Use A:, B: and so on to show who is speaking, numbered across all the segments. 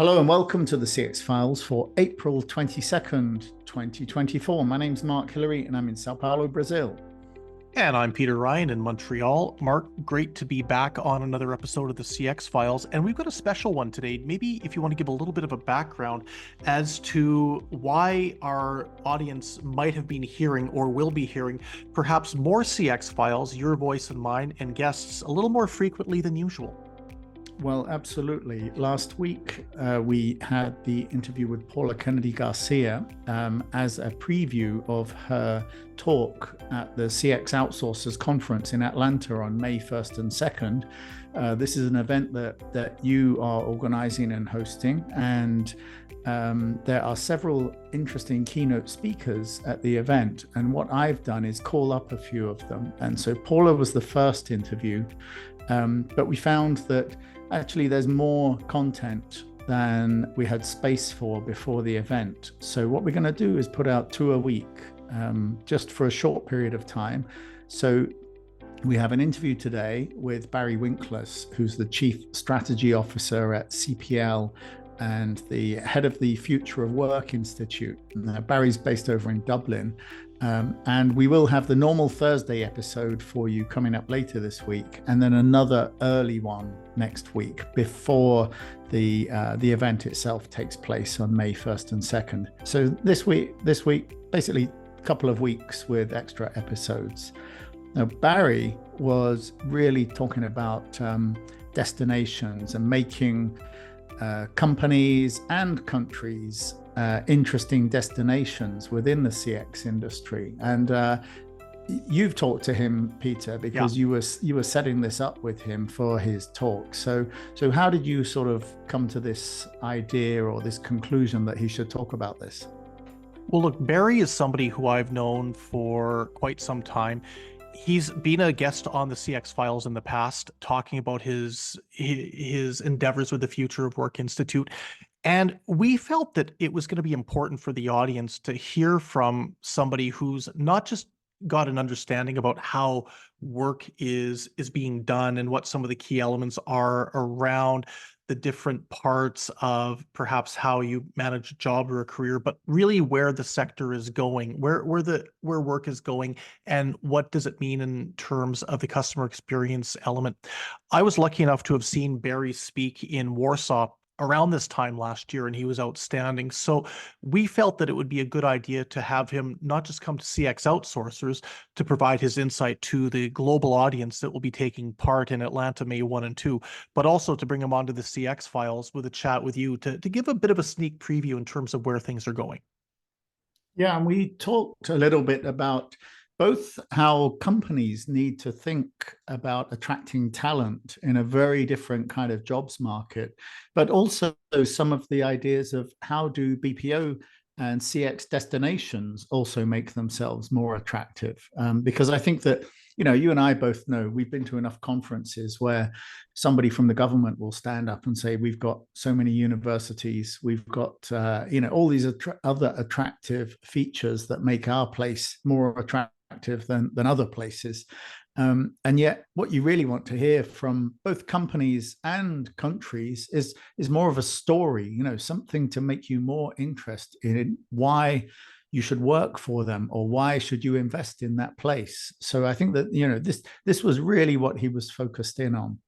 A: Hello and welcome to the CX Files for April 22nd, 2024. My name's Mark Hillary and I'm in Sao Paulo, Brazil.
B: And I'm Peter Ryan in Montreal. Mark, great to be back on another episode of the CX Files. And we've got a special one today. Maybe if you want to give a little bit of a background as to why our audience might have been hearing or will be hearing perhaps more CX Files, your voice and mine, and guests a little more frequently than usual.
A: Well, absolutely. Last week, we had the interview with Paula Kennedy Garcia as a preview of her talk at the CX Outsourcers conference in Atlanta on May 1st and 2nd. This is an event that you are organizing and hosting, and there are several interesting keynote speakers at the event. And what I've done is call up a few of them. And so Paula was the first interview, but we found that actually there's more content than we had space for before the event. So what we're going to do is put out 2 a week, just for a short period of time. So we have an interview today with Barry Winkless, who's the Chief Strategy Officer at CPL and the head of the Future of Work Institute. Now, Barry's based over in Dublin. And we will have the normal Thursday episode for you coming up later this week, and then another early one next week before the event itself takes place on May 1st and 2nd. So this week, basically a couple of weeks with extra episodes. Now, Barry was really talking about destinations and making companies and countries interesting destinations within the CX industry. And you've talked to him, Peter, because you were setting this up with him for his talk. So how did you sort of come to this idea or this conclusion that he should talk about this?
B: Well, look, Barry is somebody who I've known for quite some time. He's been a guest on the CX Files in the past, talking about his endeavors with the Future of Work Institute. And we felt that it was going to be important for the audience to hear from somebody who's not just got an understanding about how work is being done and what some of the key elements are around the different parts of perhaps how you manage a job or a career, but really where the sector is going, where work is going, and what does it mean in terms of the customer experience element. I was lucky enough to have seen Barry speak in Warsaw around this time last year, and he was outstanding. So we felt that it would be a good idea to have him not just come to CX Outsourcers to provide his insight to the global audience that will be taking part in Atlanta May 1 and 2, but also to bring him onto the CX Files with a chat with you to give a bit of a sneak preview in terms of where things are going.
A: Yeah, and we talked a little bit about both how companies need to think about attracting talent in a very different kind of jobs market, but also some of the ideas of how do BPO and CX destinations also make themselves more attractive. Because I think that, you and I both know we've been to enough conferences where somebody from the government will stand up and say, we've got so many universities, we've got, all these other attractive features that make our place more attractive than other places. And yet what you really want to hear from both companies and countries is more of a story, something to make you more interested in why you should work for them or why should you invest in that place. So I think that, this was really what he was focused in on.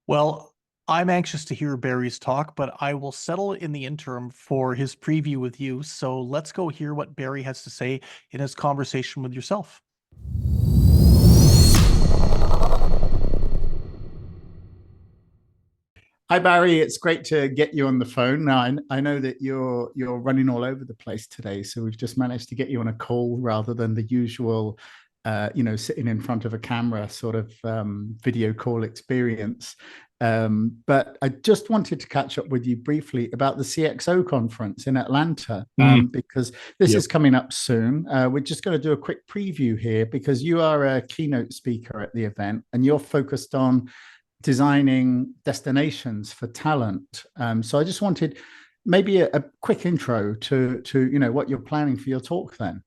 B: Well, I'm anxious to hear Barry's talk, but I will settle in the interim for his preview with you. So let's go hear what Barry has to say in his conversation with yourself.
A: Hi, Barry. It's great to get you on the phone. Now, I know that you're running all over the place today, so we've just managed to get you on a call rather than the usual, sitting in front of a camera sort of video call experience. But I just wanted to catch up with you briefly about the CXO conference in Atlanta, because this is coming up soon. We're just going to do a quick preview here because you are a keynote speaker at the event and you're focused on designing destinations for talent. So I just wanted maybe a quick intro to what you're planning for your talk then.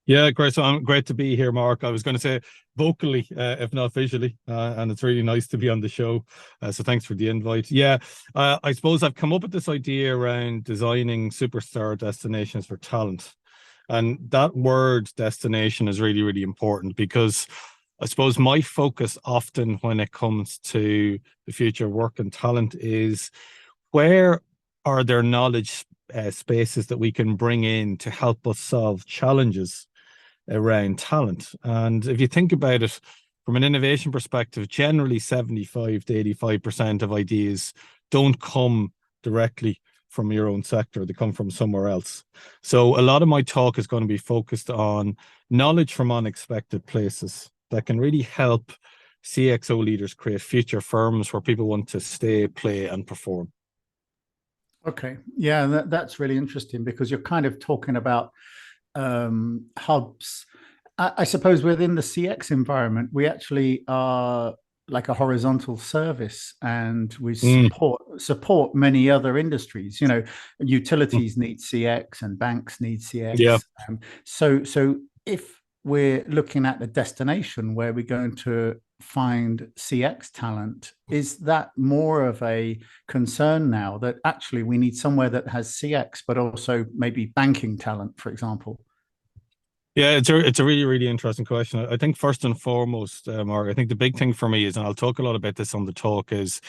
C: Yeah, great. So I'm great to be here, Mark. I was going to say vocally, if not visually, and it's really nice to be on the show. So thanks for the invite. Yeah, I suppose I've come up with this idea around designing superstar destinations for talent. And that word destination is really, really important because I suppose my focus often when it comes to the future of work and talent is where are there knowledge spaces that we can bring in to help us solve challenges around talent. And if you think about it from an innovation perspective, generally 75 to 85% of ideas don't come directly from your own sector, they come from somewhere else. So a lot of my talk is going to be focused on knowledge from unexpected places that can really help CXO leaders create future firms where people want to stay, play, and perform.
A: Okay. Yeah, that's really interesting because you're kind of talking about hubs. I suppose within the CX environment, we actually are like a horizontal service, and we support many other industries. You know, utilities need CX, and banks need
C: Yeah.
A: CX. So if we're looking at the destination where we're going to find CX talent, is that more of a concern now that actually we need somewhere that has CX, but also maybe banking talent, for example?
C: Yeah, it's a really, really interesting question. I think first and foremost, Mark, I think the big thing for me is, and I'll talk a lot about this on the talk, is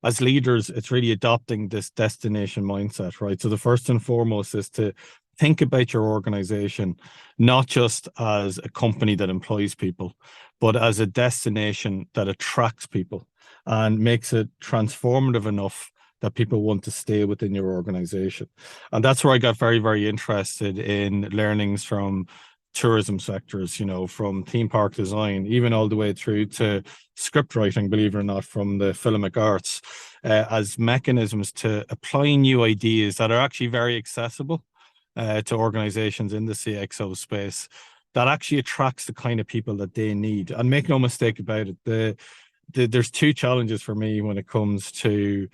C: as leaders, it's really adopting this destination mindset, right? So the first and foremost is to think about your organization, not just as a company that employs people, but as a destination that attracts people and makes it transformative enough that people want to stay within your organization. And that's where I got very, very interested in learnings from tourism sectors, you know, from theme park design, even all the way through to script writing, believe it or not, from the filmic arts, as mechanisms to apply new ideas that are actually very accessible to organizations in the CXO space that actually attracts the kind of people that they need. And make no mistake about it, there's two challenges for me when it comes to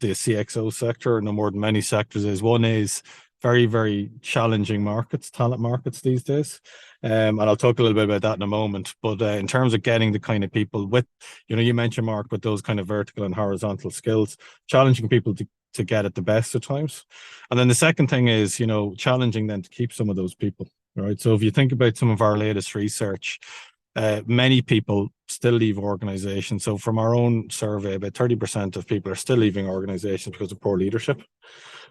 C: the CXO sector, no more than many sectors is. One is very, very challenging markets, talent markets these days. And I'll talk a little bit about that in a moment. But in terms of getting the kind of people with, you know, you mentioned, Mark, with those kind of vertical and horizontal skills, challenging people to get at the best of times. And then the second thing is, you know, challenging them to keep some of those people, right? So if you think about some of our latest research, many people still leave organizations. So from our own survey, about 30% of people are still leaving organizations because of poor leadership.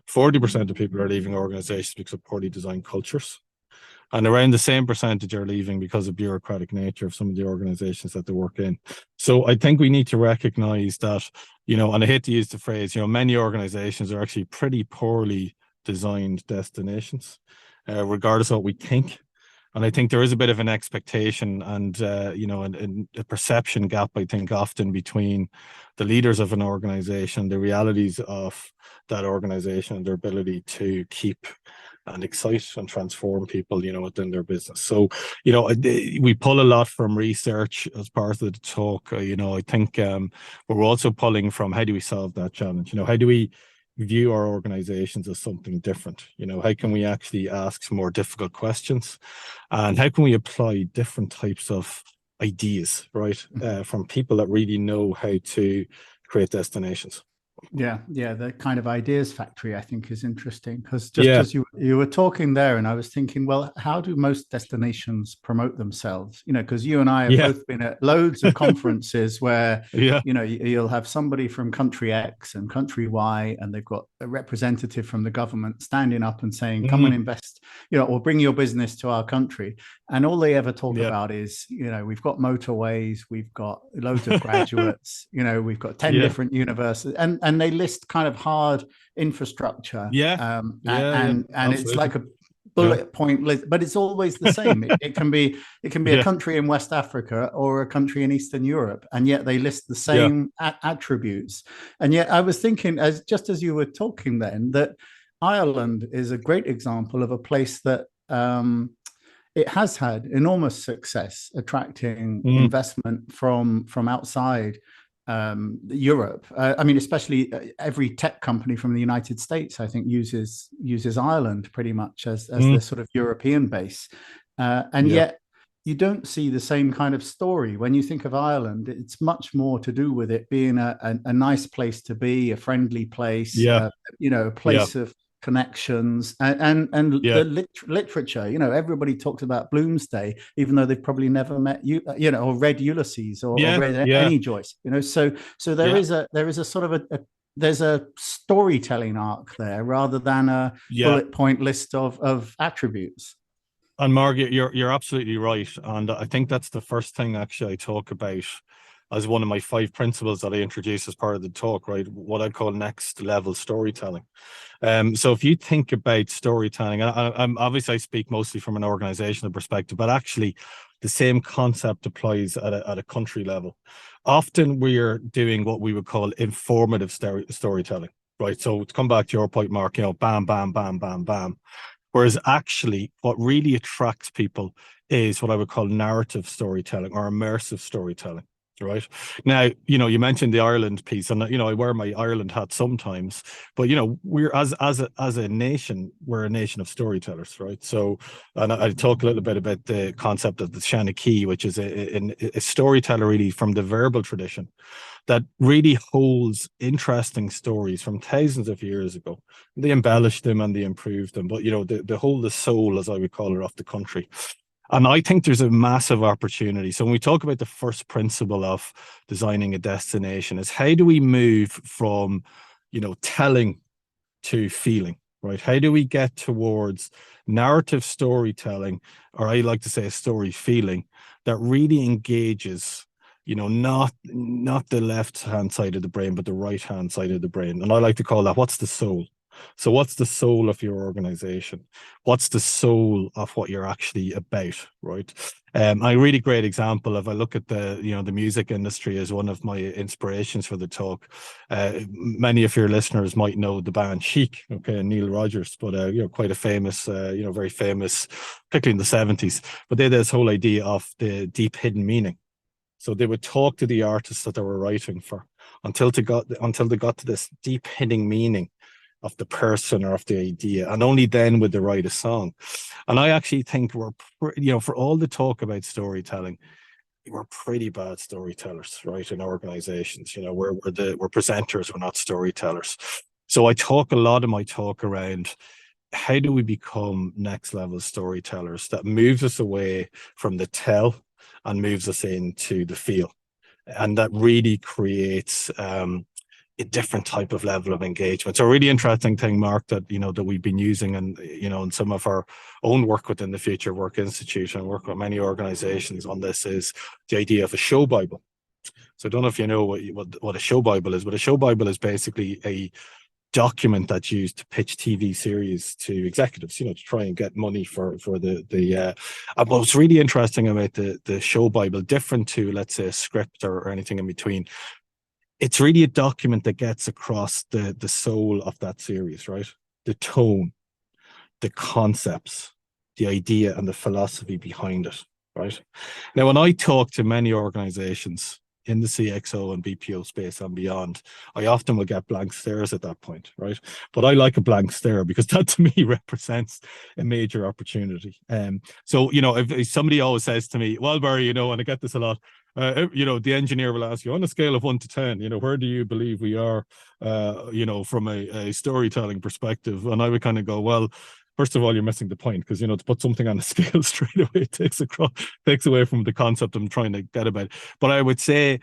C: 40% of people are leaving organizations because of poorly designed cultures. And around the same percentage are leaving because of bureaucratic nature of some of the organizations that they work in. So I think we need to recognize that, you know, and I hate to use the phrase, you know, many organizations are actually pretty poorly designed destinations, regardless of what we think. And I think there is a bit of an expectation and, you know, and a perception gap, I think, often between the leaders of an organization, the realities of that organization, and their ability to keep and excite and transform people, you know, within their business. So, you know, we pull a lot from research as part of the talk. You know, I think we're also pulling from how do we solve that challenge? You know, how do we view our organizations as something different? You know, how can we actually ask some more difficult questions, and how can we apply different types of ideas, right, from people that really know how to create destinations?
A: Yeah, the kind of ideas factory I think is interesting because just as you were talking there, and I was thinking, well, how do most destinations promote themselves? You know, because you and I have both been at loads of conferences where you know you'll have somebody from country X and country Y, and they've got a representative from the government standing up and saying, "Come and invest," you know, or bring your business to our country. And all they ever talk about is, you know, we've got motorways, we've got loads of graduates, you know, we've got 10 different universities, and they list kind of hard infrastructure. And it's like a bullet point list, but it's always the same. It can be a country in West Africa or a country in Eastern Europe, and yet they list the same attributes. And yet I was thinking, just as you were talking then, that Ireland is a great example of a place that it has had enormous success attracting investment from outside Europe. I mean, especially every tech company from the United States, I think, uses Ireland pretty much as their sort of European base. And yet you don't see the same kind of story. When you think of Ireland, it's much more to do with it being a nice place to be, a friendly place, a place of connections, and the literature. Everybody talks about Bloomsday, even though they've probably never met or read Ulysses or read any Joyce. So there is a sort of there's a storytelling arc there rather than a bullet point list of attributes.
C: And Margaret, you're absolutely right. And I think that's the first thing actually I talk about as one of my 5 principles that I introduce as part of the talk, right? What I call next level storytelling. So if you think about storytelling, I'm obviously I speak mostly from an organizational perspective, but actually the same concept applies at a country level. Often we are doing what we would call informative storytelling, right? So to come back to your point, Mark, bam, bam, bam, bam, bam. Whereas actually what really attracts people is what I would call narrative storytelling or immersive storytelling, right? Now, you mentioned the Ireland piece, and I wear my Ireland hat sometimes, but we're as a nation, we're a nation of storytellers, right? So, and I talk a little bit about the concept of the Shanna Key, which is a storyteller really from the verbal tradition that really holds interesting stories from thousands of years ago. They embellish them and they improve them, but they hold the soul, as I would call it, of the country. And I think there's a massive opportunity. So when we talk about the first principle of designing a destination is how do we move from, telling to feeling, right? How do we get towards narrative storytelling, or I like to say a story feeling that really engages, not the left-hand side of the brain, but the right-hand side of the brain. And I like to call that, what's the soul? So what's the soul of your organization? What's the soul of what you're actually about, right? A really great example, if I look at the music industry as one of my inspirations for the talk, many of your listeners might know the band Chic, okay, and Neil Rogers, but quite a famous, very famous, particularly in the 70s. But they had this whole idea of the deep hidden meaning. So they would talk to the artists that they were writing for until they got to this deep hidden meaning of the person or of the idea, and only then would they write a song. And I actually think we're, for all the talk about storytelling, we're pretty bad storytellers, right? In organizations, we're presenters, we're not storytellers. So I talk a lot of my talk around how do we become next level storytellers that moves us away from the tell and moves us into the feel, and that really creates a different type of level of engagement. So a really interesting thing, Mark, that that we've been using, and in some of our own work within the Future Work Institute and work with many organizations on this, is the idea of a show Bible. So I don't know if you know what a show Bible is, but a show Bible is basically a document that's used to pitch TV series to executives, to try and get money for the what's really interesting about the show Bible, different to, let's say, a script or anything in between, it's really a document that gets across the soul of that series, right? The tone, the concepts, the idea and the philosophy behind it, right? Now, when I talk to many organizations in the CXO and BPO space and beyond, I often will get blank stares at that point, right? But I like a blank stare because that to me represents a major opportunity. So, if somebody always says to me, well, Barry, and I get this a lot, the engineer will ask you, on a scale of 1 to 10, where do you believe we are, from a storytelling perspective? And I would kind of go, well, first of all, you're missing the point, because, to put something on a scale straight away takes away from the concept I'm trying to get about. But I would say,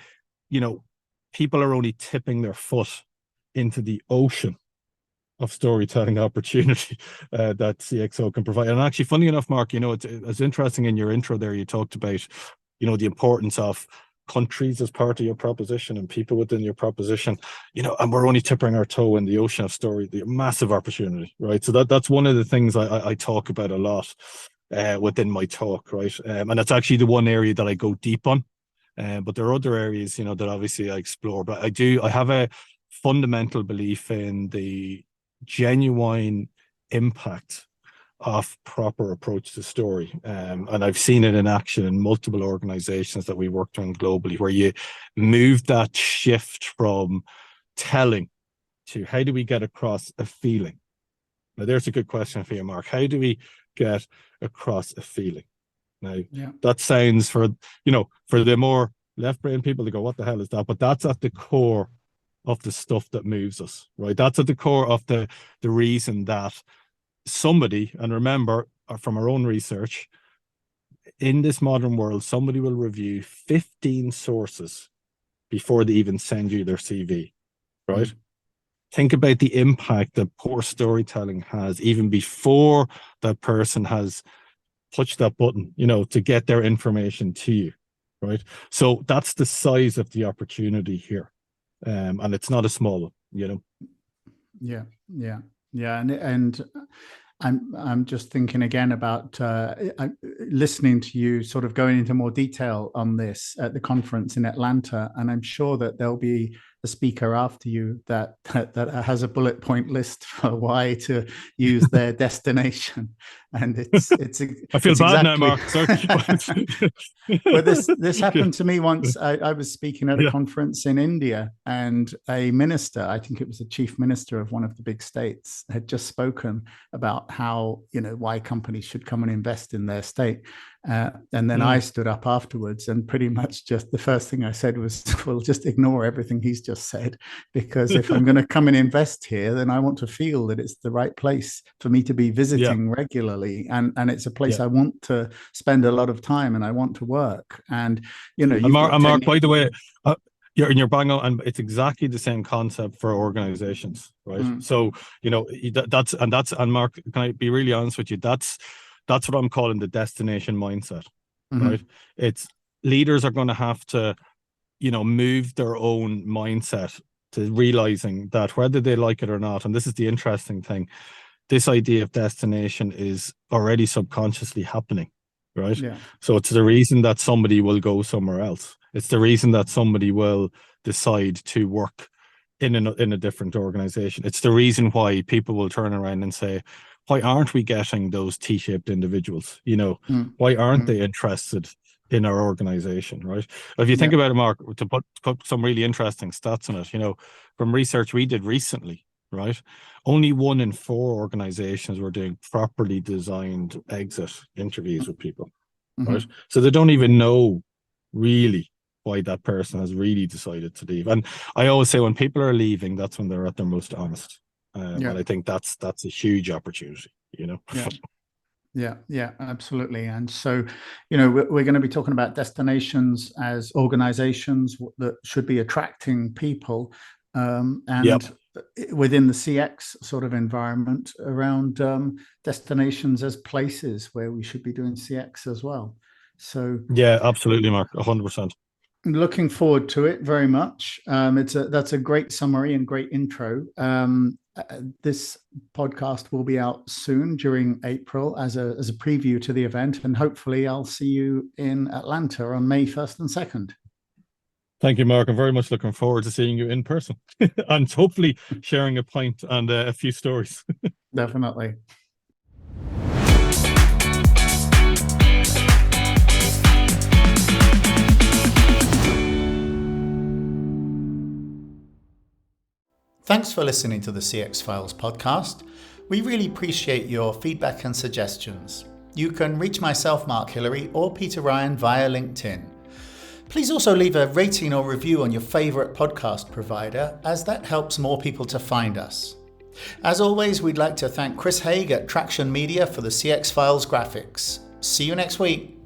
C: people are only tipping their foot into the ocean of storytelling opportunity that CXO can provide. And actually, funny enough, Mark, it's interesting in your intro there, you talked about, the importance of countries as part of your proposition and people within your proposition, and we're only tipping our toe in the ocean of story, the massive opportunity, right? So that's one of the things I talk about a lot within my talk, right? And that's actually the one area that I go deep on. But there are other areas, that obviously I explore, but I have a fundamental belief in the genuine impact of proper approach to story. And I've seen it in action in multiple organizations that we worked on globally, where you move that shift from telling to how do we get across a feeling? Now, there's a good question for you, Mark. How do we get across a feeling? Now,
A: Yeah.
C: that sounds for the more left brain people to go, what the hell is that? But that's at the core of the stuff that moves us, right? That's at the core of the reason that somebody, and remember from our own research, in this modern world, somebody will review 15 sources before they even send you their CV, right? Think about the impact that poor storytelling has even before that person has touched that button, to get their information to you, right? So that's the size of the opportunity here. And it's not a small one,
A: Yeah. And I'm just thinking again about listening to you sort of going into more detail on this at the conference in Atlanta, and I'm sure that there'll be a speaker after you that has a bullet point list for why to use their destination, and it's
C: I feel
A: it's
C: bad
A: exactly...
C: now, Mark. Sorry.
A: Well, this happened to me once. I was speaking at a conference in India, and a minister, I think it was the chief minister of one of the big states, had just spoken about how, why companies should come and invest in their state. And then I stood up afterwards, and pretty much just the first thing I said was, well, just ignore everything he's just said, because if I'm going to come and invest here, then I want to feel that it's the right place for me to be visiting regularly. And it's a place I want to spend a lot of time, and I want to work. And,
C: Mark, by the way, you're bang on, and it's exactly the same concept for organizations, right? So, and Mark, can I be really honest with you? That's what I'm calling the destination mindset, right? It's leaders are going to have to, move their own mindset to realizing that whether they like it or not, and this is the interesting thing, this idea of destination is already subconsciously happening, right? Yeah. So it's the reason that somebody will go somewhere else. It's the reason that somebody will decide to work in a different organization. It's the reason why people will turn around and say, why aren't we getting those T-shaped individuals? Why aren't they interested in our organization, right? If you think about it, Mark, to put some really interesting stats on it, from research we did recently, right? Only 1 in 4 organizations were doing properly designed exit interviews with people, right? So they don't even know really why that person has really decided to leave. And I always say when people are leaving, that's when they're at their most honest. And I think that's a huge opportunity,
A: Yeah, absolutely. And so, we're going to be talking about destinations as organizations that should be attracting people, and within the CX sort of environment around destinations as places where we should be doing CX as well. So
C: yeah, absolutely, Mark, 100%.
A: Looking forward to it very much. That's a great summary and great intro. This podcast will be out soon during April as a preview to the event, and hopefully I'll see you in Atlanta on May 1st and 2nd.
C: Thank you, Mark. I'm very much looking forward to seeing you in person and hopefully sharing a pint and a few stories.
A: Definitely. Thanks for listening to the CX Files podcast. We really appreciate your feedback and suggestions. You can reach myself, Mark Hillary, or Peter Ryan via LinkedIn. Please also leave a rating or review on your favorite podcast provider, as that helps more people to find us. As always, we'd like to thank Chris Haig at Traction Media for the CX Files graphics. See you next week.